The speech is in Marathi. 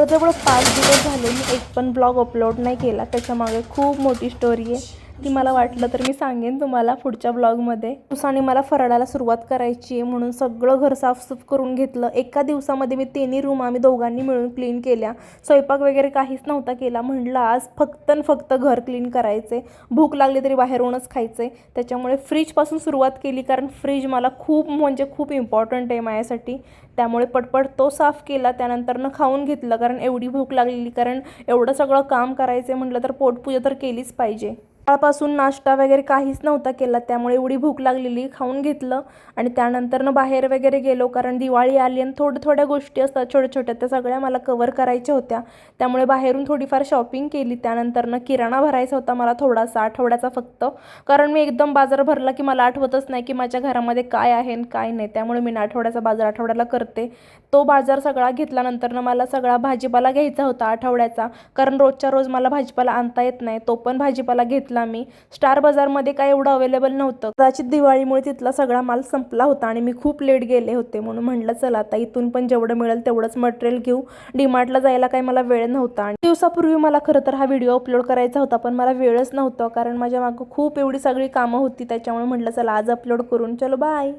जवळजवळ 5 दिवस झाले मी एक पण ब्लॉग अपलोड नाही केला. त्याच्यामागे खूप मोठी स्टोरी आहे, ती मला वाटलं तर मी सांगेन तुम्हाला पुढच्या ब्लॉगमध्ये. दिवसाने मला फराळाला सुरुवात करायची आहे म्हणून सगळं घर साफसूफ करून घेतलं. एका दिवसामध्ये मी 3 रूम आम्ही दोघांनी मिळून क्लीन केल्या. स्वयंपाक वगैरे काहीच नव्हता केला. म्हटलं आज फक्त घर क्लीन करायचे, भूक लागली तरी बाहेरूनच खायचे. त्याच्यामुळे फ्रीजपासून सुरुवात केली, कारण फ्रीज मला खूप इम्पॉर्टंट आहे माझ्यासाठी. त्यामुळे पटपट तो साफ केला. त्यानंतर खाऊन घेतलं, कारण एवढी भूक लागलेली. कारण एवढं सगळं काम करायचं म्हटलं तर पोटपूजा तर केलीच पाहिजे. सकाळपासून नाश्ता वगैरे काहीच नव्हता केला, त्यामुळे एवढी भूक लागलेली. खाऊन घेतलं आणि त्यानंतर बाहेर वगैरे गेलो, कारण दिवाळी आली आणि थोड्या गोष्टी असतात छोट्या त्या सगळ्या मला कव्हर करायच्या होत्या. त्यामुळे बाहेरून थोडीफार शॉपिंग केली. त्यानंतर किराणा भरायचा होता मला थोडासा, आठवड्याचा फक्त. कारण मी एकदम बाजार भरला की मला आठवतच नाही की माझ्या घरामध्ये काय आहे आणि काय नाही. त्यामुळे मी आठवड्याचा बाजार आठवड्याला करते. तो बाजार सगळा घेतल्यानंतर मला सगळा भाजीपाला घ्यायचा होता आठवड्याचा, कारण रोजच्या रोज मला भाजीपाला आणता येत नाही. तो पण भाजीपाला घेतला मी. स्टार बाजारमध्ये काय एवढं अवेलेबल नव्हतं. कदाचित दिवाळीमुळे तिथला सगळा माल संपला होता आणि मी खूप लेट गेले होते. म्हणून म्हटलं चला आता इथून पण जेवढं मिळेल तेवढंच मटेरियल घेऊ. डीमार्टला जायला काही मला वेळ नव्हता. आणि दिवसापूर्वी मला खरं तर हा व्हिडिओ अपलोड करायचा होता, पण मला वेळच नव्हता, कारण माझ्या मागं खूप एवढी सगळी कामं होती. त्याच्यामुळे म्हटलं चला आज अपलोड करून. चलो बाय.